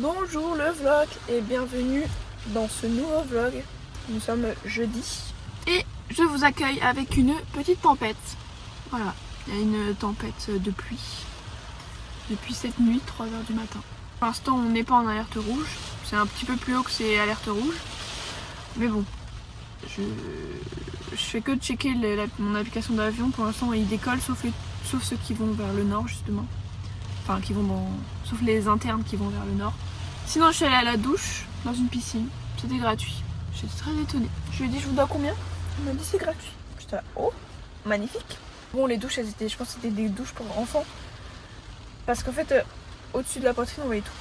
Bonjour le vlog et bienvenue dans ce nouveau vlog. Nous sommes jeudi et je vous accueille avec une petite tempête. Voilà, il y a une tempête de pluie depuis cette nuit, 3h du matin. Pour l'instant on n'est pas en alerte rouge, c'est un petit peu plus haut que c'est alerte rouge. Mais bon, je fais que checker mon application d'avion. Pour l'instant il décolle sauf ceux qui vont vers le nord justement. Enfin qui vont sauf les internes qui vont vers le nord. Sinon je suis allée à la douche dans une piscine, c'était gratuit. J'étais très étonnée. Je lui ai dit je vous dois combien? Il m'a dit c'est gratuit. J'étais là, oh, magnifique. Bon les douches elles étaient, je pense que c'était des douches pour enfants. Parce qu'en fait au-dessus de la poitrine on voyait tout.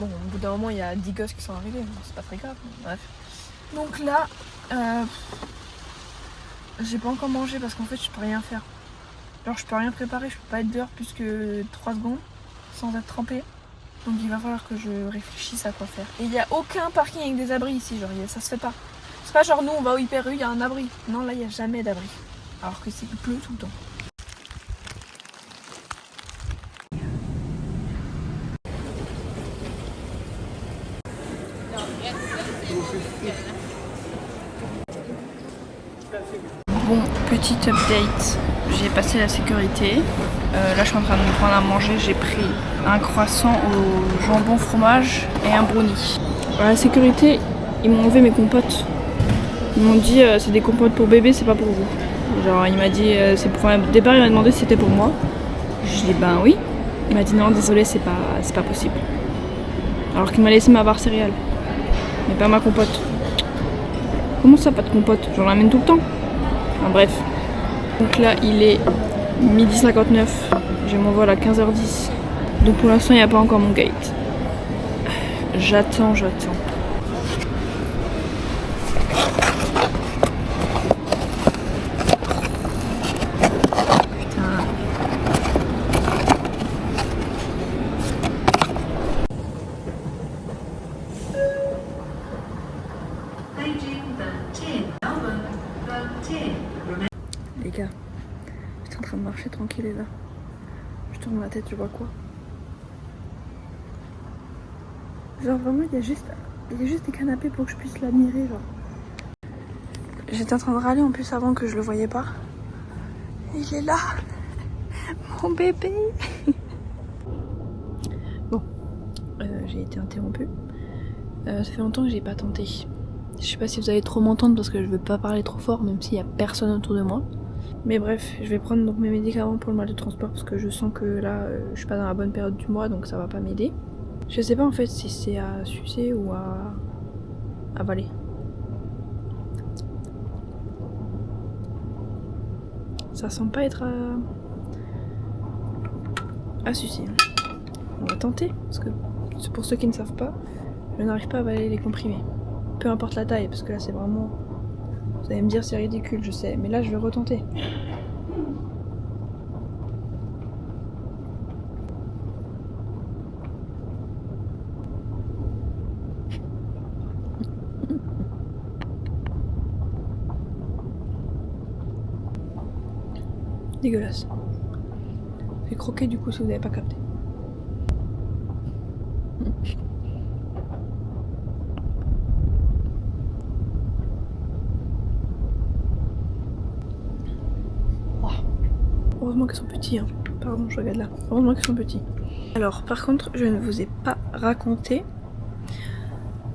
Bon au bout d'un moment il y a 10 gosses qui sont arrivés, bon, c'est pas très grave, bref. Donc là, j'ai pas encore mangé parce qu'en fait je peux rien faire. Genre je peux rien préparer, je peux pas être dehors plus que 3 secondes sans être trempée. Donc il va falloir que je réfléchisse à quoi faire. Et il n'y a aucun parking avec des abris ici, genre ça se fait pas. C'est pas genre nous on va au Hyper U, il y a un abri. Non là il n'y a jamais d'abri. Alors que il pleut tout le temps. Bon, petite update, j'ai passé la sécurité. Là je suis en train de me prendre à manger, j'ai pris un croissant au jambon fromage et un brownie. À la sécurité, ils m'ont enlevé mes compotes. Ils m'ont dit c'est des compotes pour bébé, c'est pas pour vous. Genre il m'a dit, au départ il m'a demandé si c'était pour moi. Je lui ai dit ben oui. Il m'a dit non désolé c'est pas possible. Alors qu'il m'a laissé ma barre céréales. Mais pas ma compote. Comment ça pas de compote? J'en ramène tout le temps. Enfin, bref. Donc là il est 12h59. J'ai mon vol à 15h10. Donc pour l'instant il n'y a pas encore mon gate. J'attends. Les gars, j'étais en train de marcher tranquille et là, je tourne ma tête, je vois quoi? Genre vraiment il y a juste des canapés pour que je puisse l'admirer genre. J'étais en train de râler en plus avant que je le voyais pas. Il est là, mon bébé. Bon, j'ai été interrompue. Ça fait longtemps que j'ai pas tenté. Je sais pas si vous allez trop m'entendre parce que je veux pas parler trop fort même s'il y a personne autour de moi. Mais bref, je vais prendre donc mes médicaments pour le mal de transport parce que je sens que là je suis pas dans la bonne période du mois donc ça va pas m'aider. Je sais pas en fait si c'est à sucer ou à avaler. Ça semble pas être à sucer. On va tenter parce que pour ceux qui ne savent pas, je n'arrive pas à avaler les comprimés. Peu importe la taille parce que là c'est vraiment... Vous allez me dire c'est ridicule, je sais, mais là je vais retenter. Dégueulasse. Fait croquer du coup si vous n'avez pas capté. Heureusement qu'ils sont petits, hein. Pardon, je regarde là. Heureusement qu'ils sont petits. Alors, par contre, je ne vous ai pas raconté.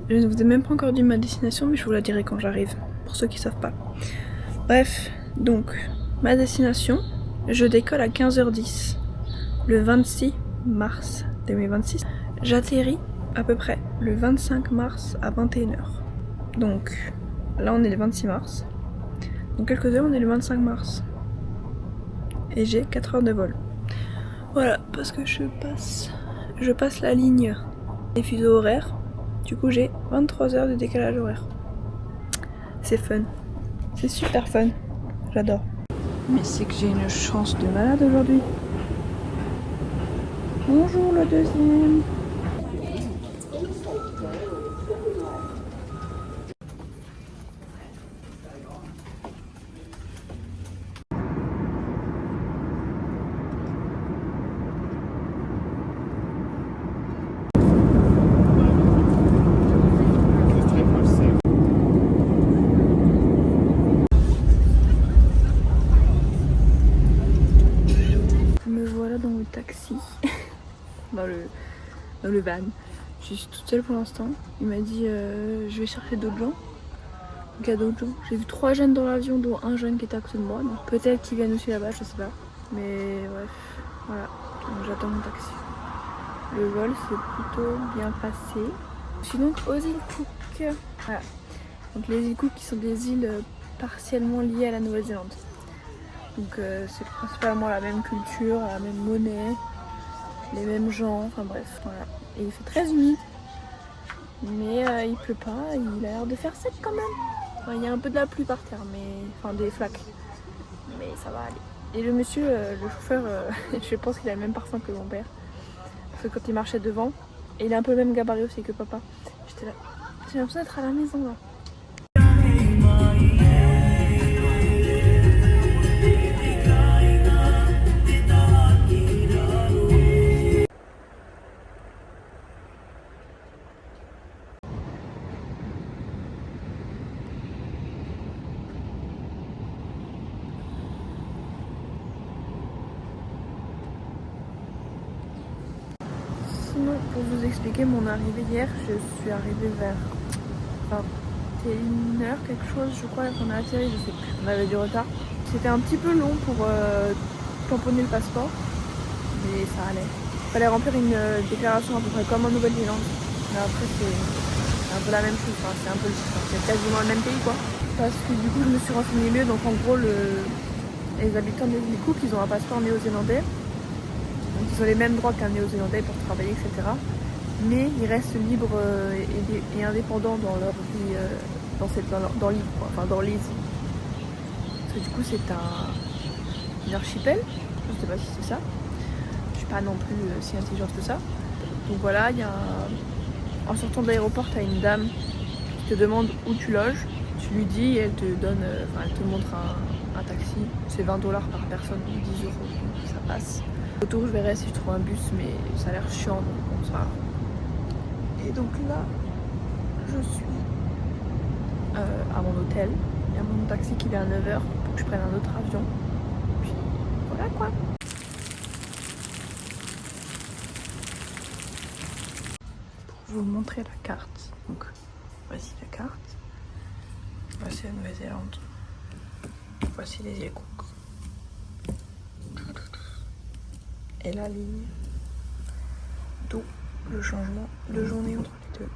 Je ne vous ai même pas encore dit ma destination, mais je vous la dirai quand j'arrive. Pour ceux qui savent pas. Bref, donc, ma destination, je décolle à 15h10. Le 26 mars 2026. J'atterris à peu près le 25 mars à 21h. Donc, là on est le 26 mars. Dans quelques heures, on est le 25 mars. Et j'ai 4 heures de vol. Voilà, parce que je passe la ligne des fuseaux horaires. Du coup j'ai 23 heures de décalage horaire. C'est fun. C'est super fun. J'adore. Mais c'est que j'ai une chance de malade aujourd'hui. Bonjour le deuxième. le van. Je suis toute seule pour l'instant. Il m'a dit je vais chercher d'autres gens. Donc il y a d'autres gens. J'ai vu 3 jeunes dans l'avion, dont un jeune qui était à côté de moi. Donc peut-être qu'ils viennent aussi là-bas, je sais pas. Mais bref, voilà. Donc j'attends mon taxi. Le vol s'est plutôt bien passé. Je suis donc aux îles Cook. Voilà. Donc les îles Cook qui sont des îles partiellement liées à la Nouvelle-Zélande. Donc c'est principalement la même culture, la même monnaie, les mêmes gens, enfin bref, voilà. Et il fait très humide, mais il pleut pas, il a l'air de faire sec quand même. Enfin, il y a un peu de la pluie par terre, mais enfin des flaques, mais ça va aller. Et le monsieur, le chauffeur, je pense qu'il a le même parfum que mon père. Parce que quand il marchait devant, et il a un peu le même gabarit aussi que papa. J'étais là, j'ai l'impression d'être à la maison là. Sinon, pour vous expliquer mon arrivée hier, je suis arrivée vers 21h quelque chose, je crois qu'on a atterri, je sais plus, on avait du retard. C'était un petit peu long pour tamponner le passeport, mais ça allait. Il fallait remplir une déclaration à peu près comme en Nouvelle-Zélande, mais après c'est un peu la même chose, enfin, c'est quasiment le même pays quoi. Parce que du coup je me suis renseignée mieux, donc en gros les habitants des îles Cook, ils ont un passeport néo-zélandais. Donc ils ont les mêmes droits qu'un néo-zélandais pour travailler, etc. Mais ils restent libres et indépendants dans leur vie, dans l'île, enfin dans les îles. Parce que du coup c'est une archipel, je sais pas si c'est ça. Je suis pas non plus si intelligente que ça. Donc voilà, en sortant de l'aéroport, t'as une dame qui te demande où tu loges. Tu lui dis et elle te donne, elle te montre un taxi. C'est 20$ par personne, 10€, donc ça passe. Autour, je verrai si je trouve un bus, mais ça a l'air chiant, donc bon, ça va. Et donc là, je suis à mon hôtel. Il y a mon taxi qui vient à 9h pour que je prenne un autre avion. Puis voilà quoi. Pour vous montrer la carte. Donc voici la carte. Voici la Nouvelle-Zélande. Voici les îles Cook. Et la ligne. D'où le changement de journée entre les deux.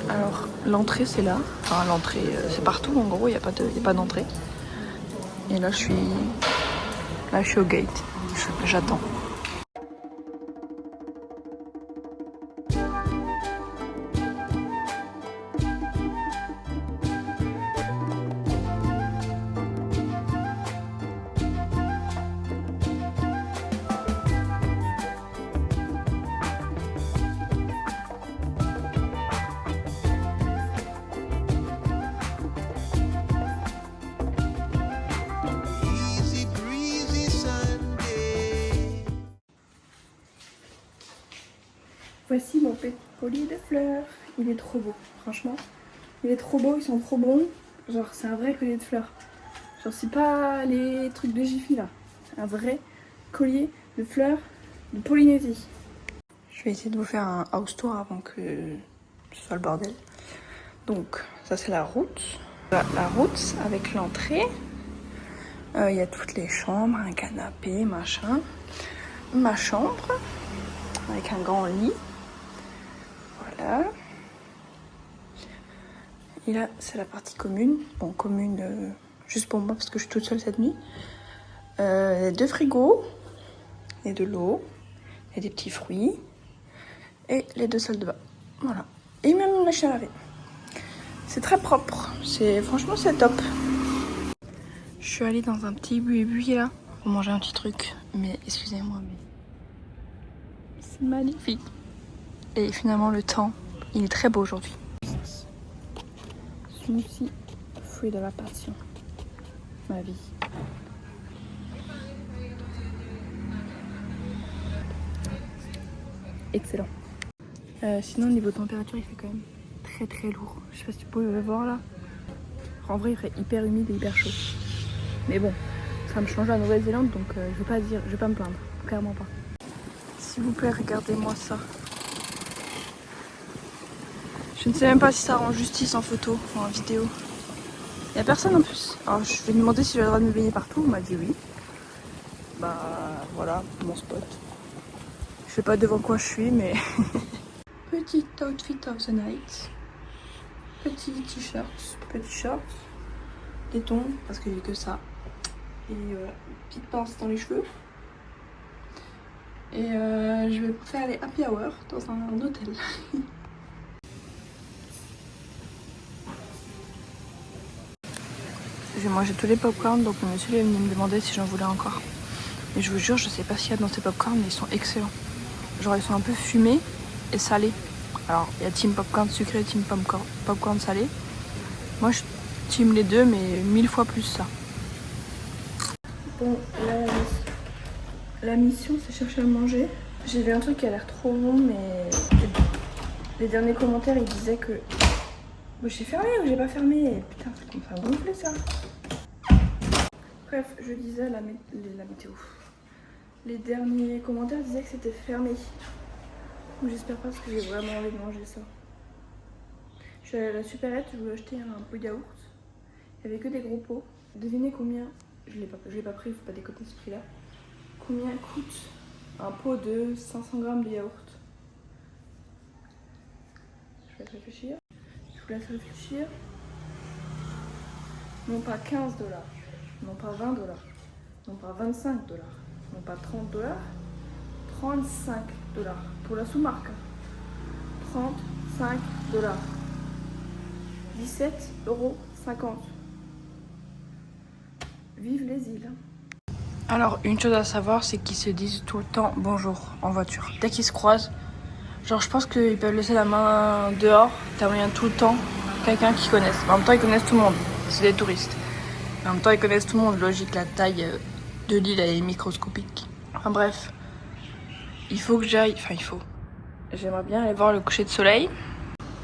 Alors l'entrée c'est là, enfin l'entrée c'est partout en gros, il n'y a pas d'entrée. Et là je suis au gate, j'attends. Voici mon petit collier de fleurs. Il est trop beau, franchement. Il est trop beau, ils sont trop bons. Genre, c'est un vrai collier de fleurs. Genre, c'est pas les trucs de Jiffy là. C'est un vrai collier de fleurs de Polynésie. Je vais essayer de vous faire un house tour avant que ce soit le bordel. Donc, ça c'est la route. La route avec l'entrée. Il y a toutes les chambres, un canapé, machin. Ma chambre avec un grand lit. Voilà. Et là, c'est la partie commune. Bon, commune juste pour moi parce que je suis toute seule cette nuit. 2 frigos, et de l'eau, et des petits fruits, et les 2 salles de bain. Voilà. Et même une machine à laver. C'est très propre. Franchement, c'est top. Je suis allée dans un petit bui-bui là pour manger un petit truc. Mais excusez-moi, mais c'est magnifique. Et finalement, le temps, il est très beau aujourd'hui. Smoothie, fruit de la passion. Ma vie. Excellent. Sinon, niveau température, il fait quand même très lourd. Je sais pas si vous pouvez le voir là. En vrai, il ferait hyper humide et hyper chaud. Mais bon, ça me change la Nouvelle-Zélande, donc je vais pas me plaindre, clairement pas. S'il vous plaît, regardez-moi ça. Je ne sais même pas si ça rend justice en photo ou en vidéo. Il n'y a personne en plus. Alors je vais demander si j'ai le droit de me baigner partout. On m'a dit oui. Bah voilà, mon spot. Je sais pas devant quoi je suis, mais... Petit outfit of the night. Petit short, des tons, parce que j'ai que ça. Et voilà, petite pince dans les cheveux. Et je vais faire les happy hour dans un hôtel. J'ai mangé tous les popcorn, donc le monsieur est venu me demander si j'en voulais encore. Et je vous jure, je sais pas s'il y a dans ces popcorn, mais ils sont excellents. Genre ils sont un peu fumés et salés. Alors il y a team popcorn sucré, team popcorn salé. Moi je team les deux, mais 1000 fois plus ça. Bon, la mission c'est chercher à manger. J'ai vu un truc qui a l'air trop bon, mais les derniers commentaires ils disaient que j'ai fermé ou j'ai pas fermé. Putain, ça me fait gonfler ça. Bref, je disais la météo. Les derniers commentaires disaient que c'était fermé. J'espère pas parce que j'ai vraiment envie de manger ça. Je suis allée à la supérette, je voulais acheter un pot de yaourt. Il n'y avait que des gros pots. Devinez combien, je l'ai pas pris, il faut pas décoter ce prix là. Combien coûte un pot de 500 grammes de yaourt? Je vous laisse réfléchir. Non pas 15 $, non pas 20 $, non pas 25 $, non pas 30 $, 35 $. Pour la sous-marque. 35 $. 17,50 €. Vive les îles. Alors, une chose à savoir, c'est qu'ils se disent tout le temps bonjour en voiture. Dès qu'ils se croisent, genre je pense qu'ils peuvent laisser la main dehors, t'as moyen tout le temps quelqu'un qu'ils connaissent. En même temps, ils connaissent tout le monde, c'est des touristes. En même temps, ils connaissent tout le monde, logique, la taille de l'île elle est microscopique. Enfin bref, il faut que j'aille, j'aimerais bien aller voir le coucher de soleil.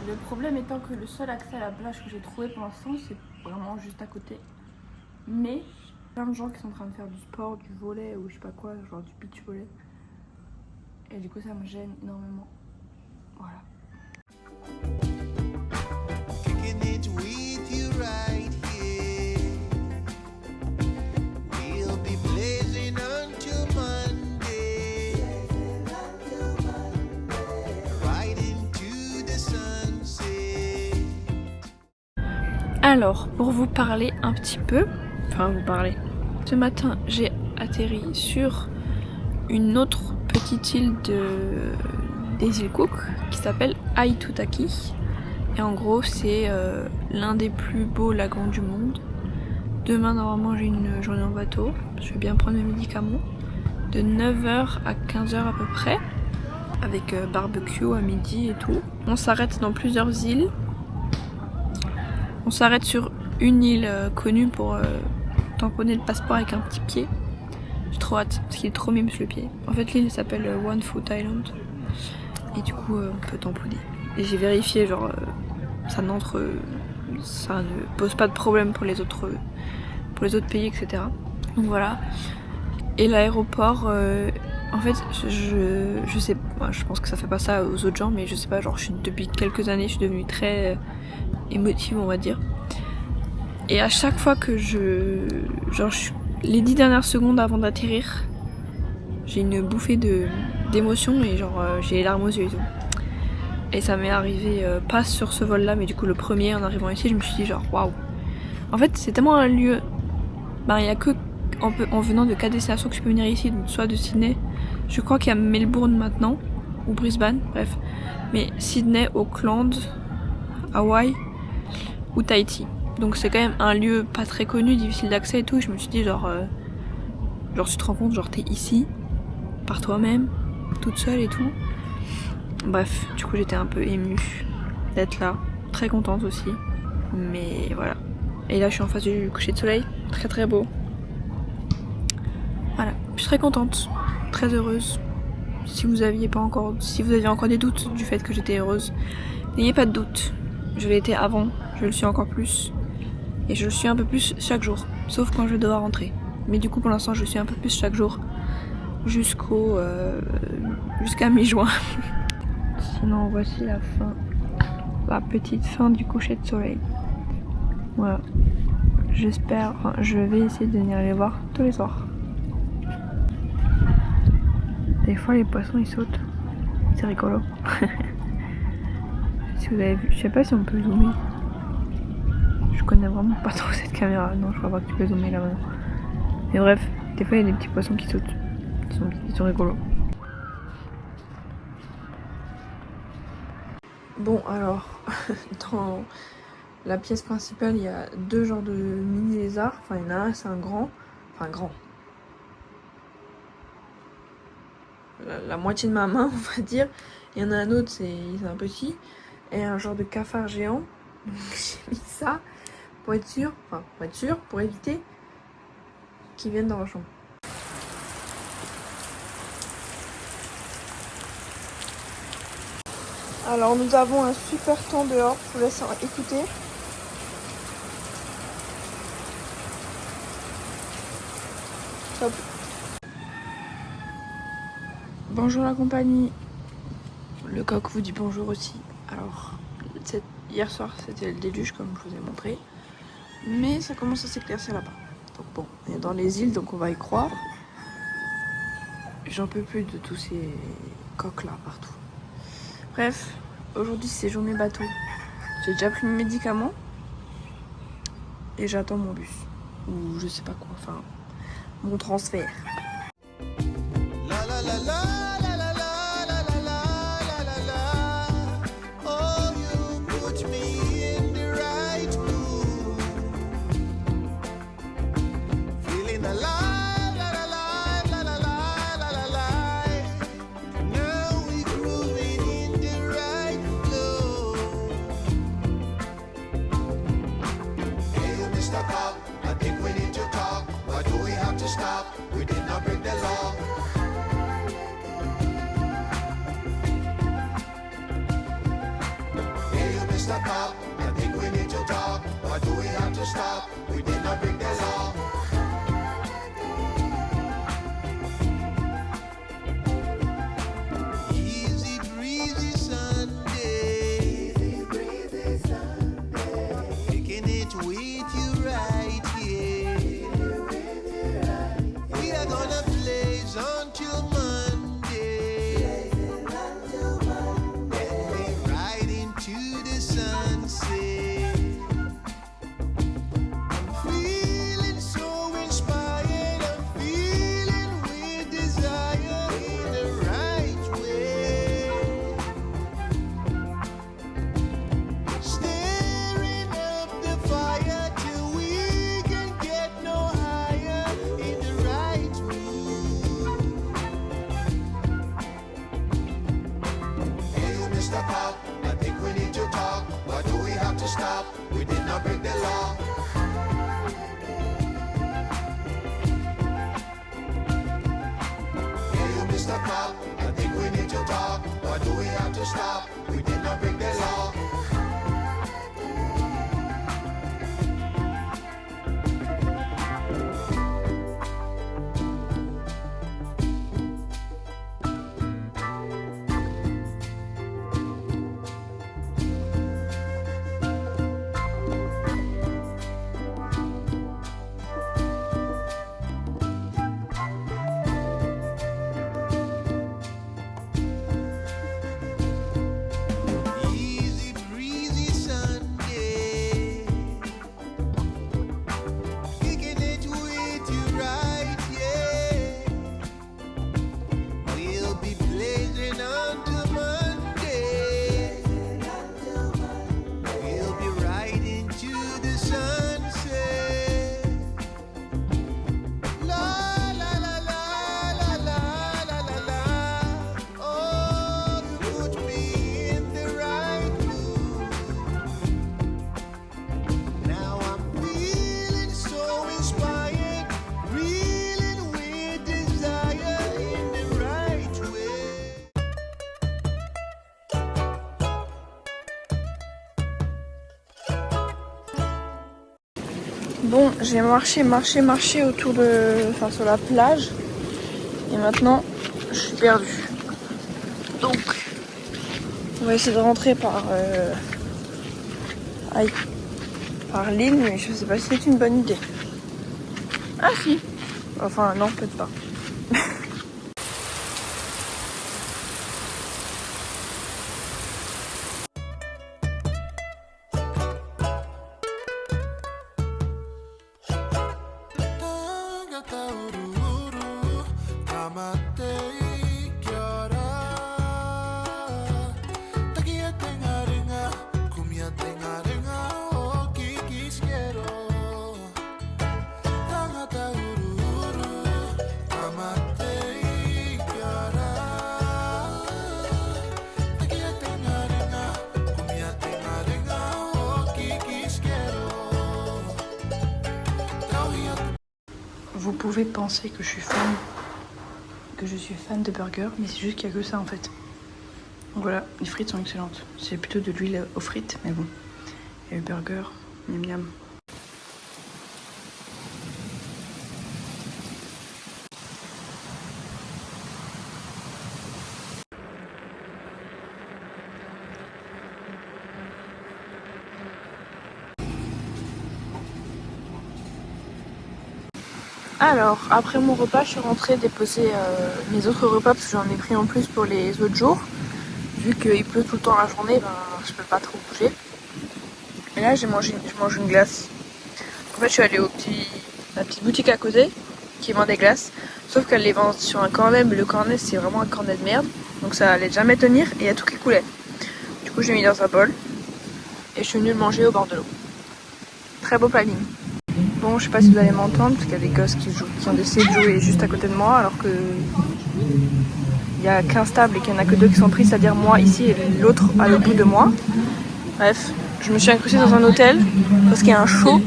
Le problème étant que le seul accès à la plage que j'ai trouvé pour l'instant, c'est vraiment juste à côté. Mais plein de gens qui sont en train de faire du sport, du volley ou je sais pas quoi, genre du beach volley. Et du coup ça me gêne énormément. Voilà. Alors, pour vous parler un petit peu, ce matin j'ai atterri sur une autre petite île des îles Cook qui s'appelle Aitutaki. Et en gros c'est l'un des plus beaux lagons du monde. Demain normalement j'ai une journée en bateau, je vais bien prendre mes médicaments. De 9h à 15h à peu près, avec barbecue à midi et tout. On s'arrête dans plusieurs îles. On s'arrête sur une île connue pour tamponner le passeport avec un petit pied. J'ai trop hâte parce qu'il est trop mime sur le pied. En fait l'île s'appelle One Foot Island. Et du coup on peut tamponner. Et j'ai vérifié genre ça ne pose pas de problème pour les autres pays, etc. Donc voilà. Et l'aéroport, en fait je sais, je pense que ça fait pas ça aux autres gens, mais je sais pas, genre depuis quelques années je suis devenue très émotive on va dire. Et à chaque fois que les 10 dernières secondes avant d'atterrir, j'ai une bouffée d'émotion et genre j'ai les larmes aux yeux et tout. Et ça m'est arrivé pas sur ce vol là, mais du coup le premier en arrivant ici je me suis dit genre waouh. En fait c'est tellement un lieu, il y a que en venant de 4 destinations que je peux venir ici, donc soit de Sydney, je crois qu'il y a Melbourne maintenant, ou Brisbane, bref. Mais Sydney, Auckland, Hawaï ou Tahiti. Donc c'est quand même un lieu pas très connu, difficile d'accès et tout. Je me suis dit genre tu te rends compte, genre t'es ici, par toi-même, toute seule et tout. Bref, du coup j'étais un peu émue d'être là, très contente aussi. Mais voilà. Et là je suis en face du coucher de soleil, très très beau. Voilà, je suis très contente, très heureuse. Si vous aviez encore des doutes du fait que j'étais heureuse, n'ayez pas de doute. Je l'ai été avant, je le suis encore plus. Et je le suis un peu plus chaque jour, sauf quand je vais devoir rentrer. Mais du coup pour l'instant je le suis un peu plus chaque jour jusqu'à mi-juin. Sinon voici la fin, la petite fin du coucher de soleil. Voilà. J'espère, enfin, je vais essayer de venir les voir tous les soirs. Des fois les poissons ils sautent, c'est rigolo. Si vous avez vu, je sais pas si on peut zoomer. Je connais vraiment pas trop cette caméra, non je crois pas que tu peux zoomer là maintenant. Mais bref, des fois il y a des petits poissons qui sautent, ils sont rigolos. Bon alors, dans la pièce principale il y a deux genres de mini lézards, enfin il y en a un c'est un grand, enfin grand. La moitié de ma main on va dire, il y en a un autre c'est un petit, et un genre de cafard géant, donc j'ai mis ça pour être sûr, pour éviter qu'ils viennent dans la chambre. Alors nous avons un super temps dehors, je vous laisse écouter. Top. Bonjour la compagnie. Le coq vous dit bonjour aussi. Alors hier soir c'était le déluge comme je vous ai montré. Mais ça commence à s'éclaircir là-bas. Donc bon, on est dans les îles donc on va y croire. J'en peux plus de tous ces coqs là partout. Bref, aujourd'hui c'est journée bateau. J'ai déjà pris mes médicaments. Et j'attends mon bus. Ou je sais pas quoi, enfin mon transfert. Bon, j'ai marché autour de... Enfin, sur la plage. Et maintenant, je suis perdue. Donc, on va essayer de rentrer par... par l'île, mais je sais pas si c'est une bonne idée. Ah si. Enfin, non, peut-être pas. Vous pouvez penser que je suis fan de burgers, mais c'est juste qu'il n'y a que ça en fait. Donc voilà, les frites sont excellentes. C'est plutôt de l'huile aux frites, mais bon. Et le burger, miam miam. Alors, après mon repas, je suis rentrée déposer mes autres repas parce que j'en ai pris en plus pour les autres jours. Vu qu'il pleut tout le temps la journée, ben, je peux pas trop bouger. Et là, je mange une glace. En fait, je suis allée la petite boutique à côté qui vend des glaces. Sauf qu'elle les vend sur un cornet, mais le cornet, c'est vraiment un cornet de merde. Donc ça allait jamais tenir et il y a tout qui coulait. Du coup, j'ai mis dans un bol et je suis venue le manger au bord de l'eau. Très beau planning. Bon, je sais pas si vous allez m'entendre parce qu'il y a des gosses qui ont décidé de jouer juste à côté de moi alors que il y a 15 tables et qu'il n'y en a que 2 qui sont prises, c'est-à-dire moi ici et l'autre à l'autre bout de moi. Bref, je me suis incrustée dans un hôtel parce qu'il y a un show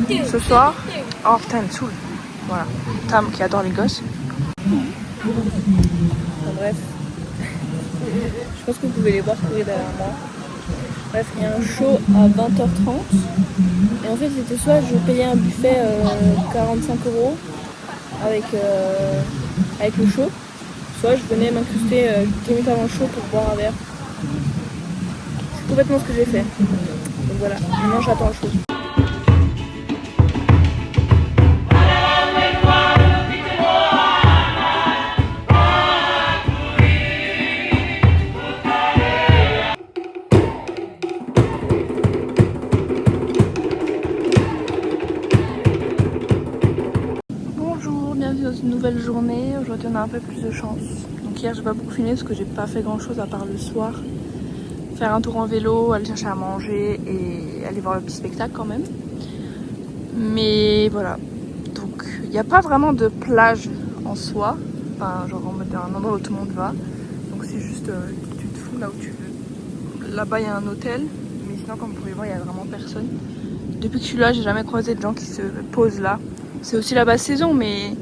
ce soir. Oh putain, elle me saoule. Voilà, Tam qui adore les gosses. Enfin, bref, je pense que vous pouvez les voir courir derrière moi. Bref, il y a un show à 20h30. Et en fait, c'était soit je payais un buffet 45 € avec le show, soit je venais m'incruster 10 minutes avant le show pour boire un verre. C'est complètement ce que j'ai fait. Donc voilà, maintenant j'attends le show. Bienvenue dans une nouvelle journée. Aujourd'hui on a un peu plus de chance. Donc hier j'ai pas beaucoup filmé parce que j'ai pas fait grand chose à part le soir. Faire un tour en vélo, aller chercher à manger et aller voir le petit spectacle quand même. Mais voilà. Donc il n'y a pas vraiment de plage en soi. Enfin genre en mode un endroit où tout le monde va. Donc c'est juste tu te fous là où tu veux. Là-bas il y a un hôtel. Mais sinon comme vous pouvez voir il n'y a vraiment personne. Depuis que je suis là j'ai jamais croisé de gens qui se posent là. C'est aussi la basse saison mais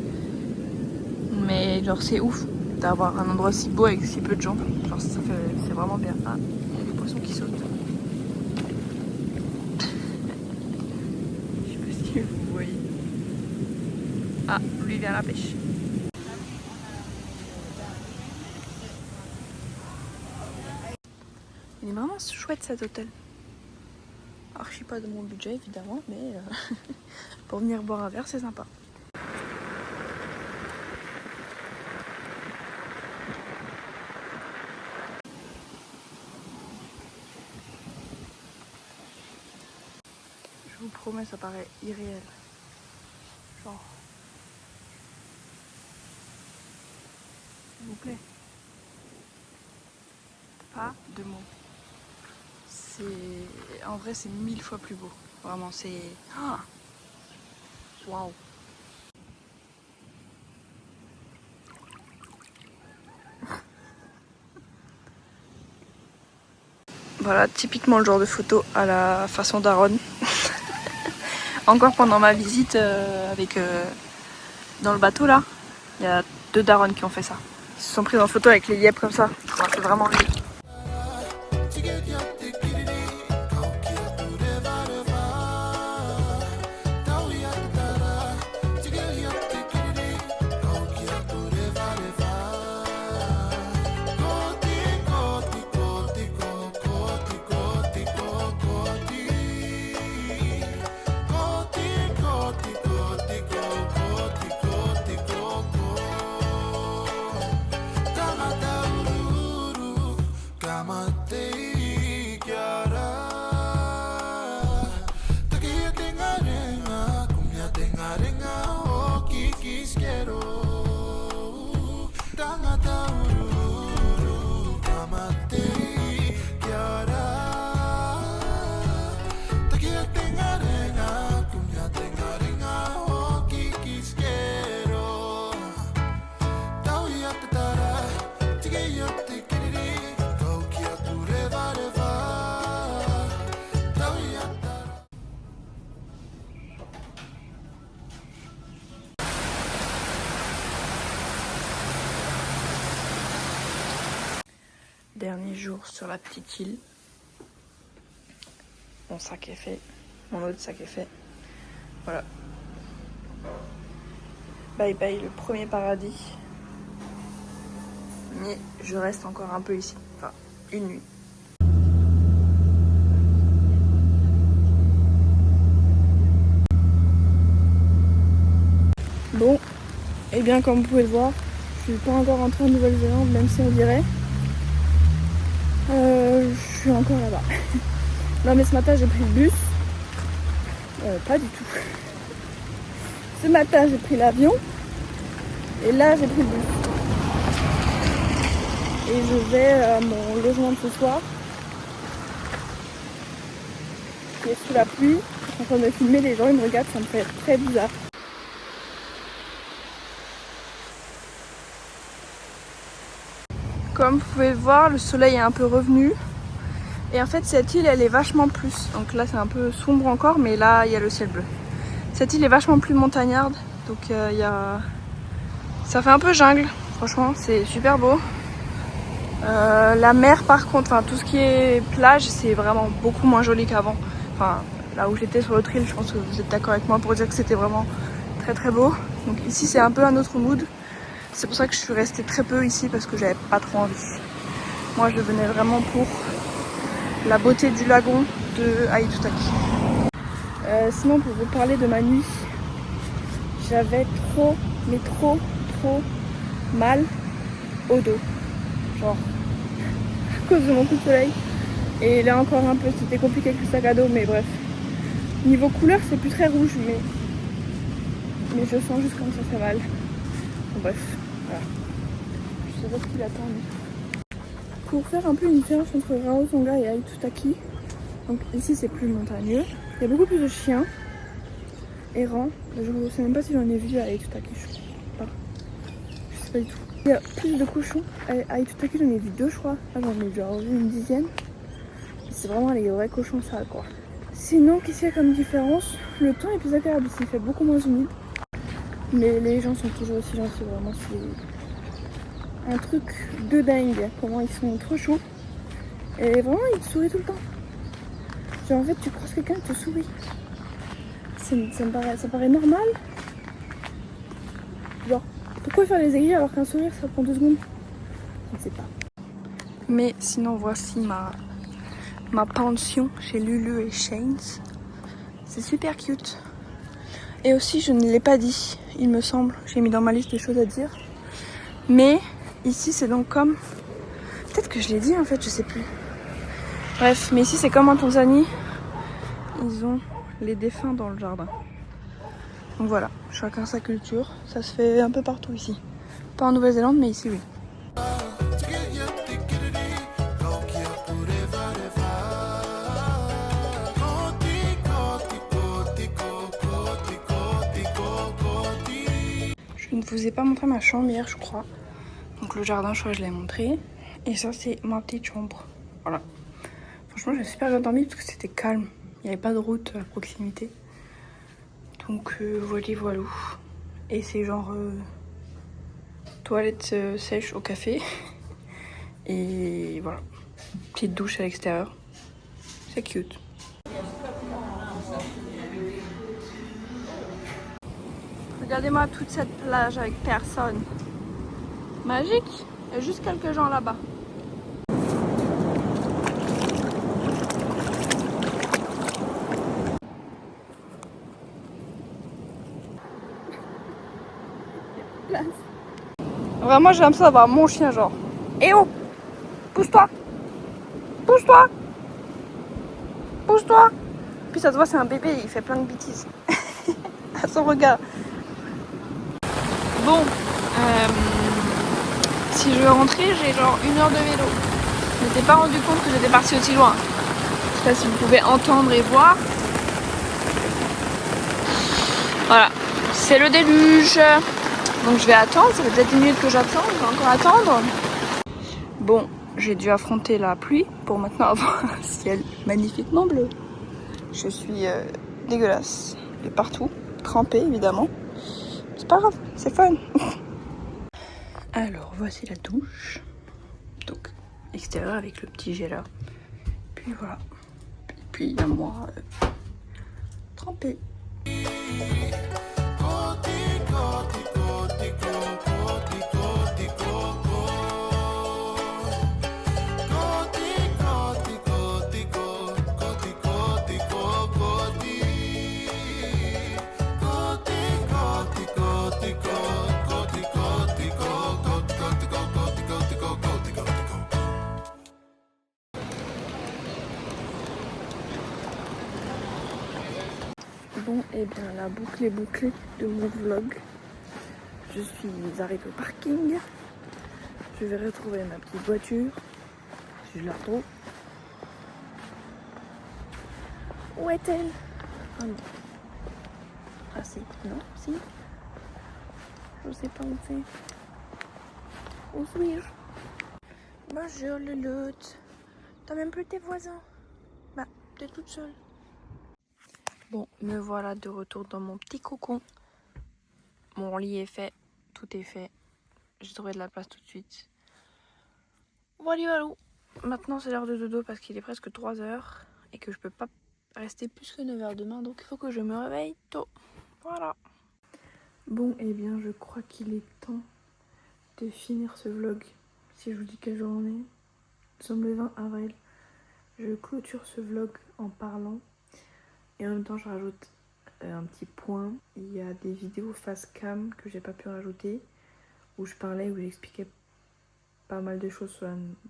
genre c'est ouf d'avoir un endroit si beau avec si peu de gens. Genre c'est vraiment bien. Ah, il y a des poissons qui sautent. Je sais pas si vous voyez. Ah, lui vient à la pêche. Il est vraiment chouette cet hôtel. Archi pas de mon budget évidemment, mais pour venir boire un verre c'est sympa. Je vous promets, ça paraît irréel. Genre, s'il vous plaît. Pas de mots. En vrai, c'est 1000 fois plus beau. Vraiment, c'est... Waouh. Voilà, typiquement le genre de photo à la façon d'Aaron. Encore pendant ma visite dans le bateau là, il y a 2 darons qui ont fait ça. Ils se sont pris en photo avec les yeux comme ça. Enfin, c'est vraiment lui. dernier jour sur la petite île. Mon sac est fait, mon autre sac est fait. Voilà. Bye bye le premier paradis. Mais je reste encore un peu ici, enfin une nuit. Bon, et bien comme vous pouvez le voir, je suis pas encore rentrée en Nouvelle-Zélande, même si on dirait. Je suis encore là-bas. Non mais ce matin j'ai pris le bus. Pas du tout. Ce matin j'ai pris l'avion. Et là j'ai pris le bus. Et je vais à mon logement de ce soir. Qui est sous la pluie. Je suis en train de me filmer, les gens ils me regardent, ça me fait très bizarre. Comme vous pouvez le voir, le soleil est un peu revenu. Et en fait cette île elle est vachement plus, donc là c'est un peu sombre encore, mais là il y a le ciel bleu. Cette île est vachement plus montagnarde, donc ça fait un peu jungle, franchement c'est super beau. La mer par contre, enfin tout ce qui est plage c'est vraiment beaucoup moins joli qu'avant. Enfin là où j'étais sur l'autre île, je pense que vous êtes d'accord avec moi pour dire que c'était vraiment très très beau. Donc ici c'est un peu un autre mood. C'est pour ça que je suis restée très peu ici parce que j'avais pas trop envie. Moi je venais vraiment pour la beauté du lagon de Aitutaki. Sinon pour vous parler de ma nuit, j'avais trop mal au dos. Genre à cause de mon coup de soleil. Et là encore un peu, c'était compliqué avec le sac à dos, mais bref. Niveau couleur c'est plus très rouge, mais je sens juste comme ça fait mal. Bon, bref, voilà. Je sais pas ce qu'il attend. Mais... Pour faire un peu une différence entre Rarotonga et Aitutaki, donc ici c'est plus montagneux, il y a beaucoup plus de chiens errants. Je ne sais même pas si j'en ai vu à Aitutaki, je sais pas du tout. Il y a plus de cochons, à Aitutaki j'en ai vu 2 je crois, là j'en ai genre vu une dizaine. C'est vraiment les vrais cochons sales quoi. Sinon qu'est-ce qu'il y a comme différence? Le temps est plus agréable ici, il fait beaucoup moins humide. Mais les gens sont toujours aussi gentils, vraiment c'est un truc de dingue, comment ils sont trop chauds. Et vraiment ils te sourient tout le temps. Genre en fait tu croises quelqu'un et te sourit. Ça paraît normal. Genre pourquoi faire les aiguilles alors qu'un sourire ça prend 2 secondes? Je ne sais pas. Mais sinon voici ma pension chez Lulu et Shanes. C'est super cute. Et aussi je ne l'ai pas dit, il me semble. J'ai mis dans ma liste des choses à dire. Mais ici c'est donc comme... Peut-être que je l'ai dit en fait, je sais plus. Bref, mais ici c'est comme en Tanzanie. Ils ont les défunts dans le jardin. Donc voilà, chacun sa culture. Ça se fait un peu partout ici. Pas en Nouvelle-Zélande, mais ici oui. Je ne vous ai pas montré ma chambre hier, je crois. Donc le jardin, je crois que je l'ai montré. Et ça, c'est ma petite chambre. Voilà. Franchement, j'ai super bien dormi parce que c'était calme. Il n'y avait pas de route à proximité. Donc voilà. Et c'est genre toilette sèche au café. Et voilà. Petite douche à l'extérieur. C'est cute. Regardez-moi toute cette plage avec personne. Magique. Il y a juste quelques gens là-bas. Vraiment j'ai l'impression d'avoir mon chien genre. Eh oh, pousse-toi. Pousse-toi. Pousse-toi. Puis ça se voit c'est un bébé, il fait plein de bêtises. À son regard. Bon, si je veux rentrer, j'ai genre 1 heure de vélo. Je m'étais pas rendu compte que j'étais partie aussi loin. Je sais pas si vous pouvez entendre et voir. Voilà, c'est le déluge. Donc je vais attendre, ça fait peut-être 10 minutes que j'attends, je vais encore attendre. Bon, j'ai dû affronter la pluie pour maintenant avoir un ciel magnifiquement bleu. Je suis dégueulasse de partout, trempée évidemment. C'est pas grave, c'est fun. Alors voici la douche. Donc extérieur avec le petit jet là. Puis voilà. Et puis il y a moi trempée. Bon, et bien la boucle est bouclée de mon vlog. Je suis arrivée au parking. Je vais retrouver ma petite voiture. Si je la retrouve. Où est-elle? Ah non. Ah si, non, si. Je sais pas où c'est. Où suis-je? Bonjour Louloute. T'as même plus tes voisins? Bah, t'es toute seule. Bon, me voilà de retour dans mon petit cocon. Mon lit est fait, tout est fait. J'ai trouvé de la place tout de suite. Voilà. Maintenant c'est l'heure de dodo parce qu'il est presque 3h et que je peux pas rester plus que 9h demain, donc il faut que je me réveille tôt. Voilà. Bon, et bien je crois qu'il est temps de finir ce vlog. Si je vous dis quel jour on est, nous sommes le 20 avril. Je clôture ce vlog en parlant et en même temps je rajoute un petit point. Il y a des vidéos face cam que j'ai pas pu rajouter où je parlais, où j'expliquais pas mal de choses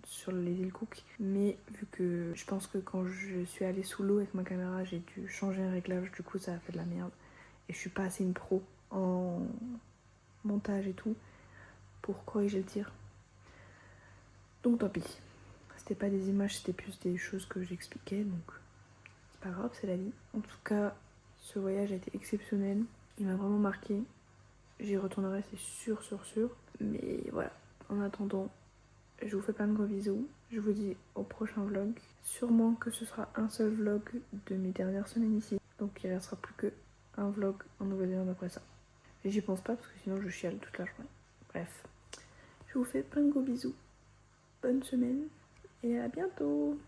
sur les îles Cook, mais vu que je pense que quand je suis allée sous l'eau avec ma caméra j'ai dû changer un réglage, du coup ça a fait de la merde et je suis pas assez une pro en montage et tout pour corriger le tir, donc tant pis. C'était pas des images, c'était plus des choses que j'expliquais, donc c'est pas grave, c'est la vie. En tout cas, ce voyage a été exceptionnel, il m'a vraiment marqué. J'y retournerai, c'est sûr. Mais voilà, en attendant, je vous fais plein de gros bisous. Je vous dis au prochain vlog. Sûrement que ce sera un seul vlog de mes dernières semaines ici. Donc il ne restera plus qu'un vlog en Nouvelle-Zélande après ça. Et j'y pense pas parce que sinon je chiale toute la journée. Bref, je vous fais plein de gros bisous. Bonne semaine et à bientôt.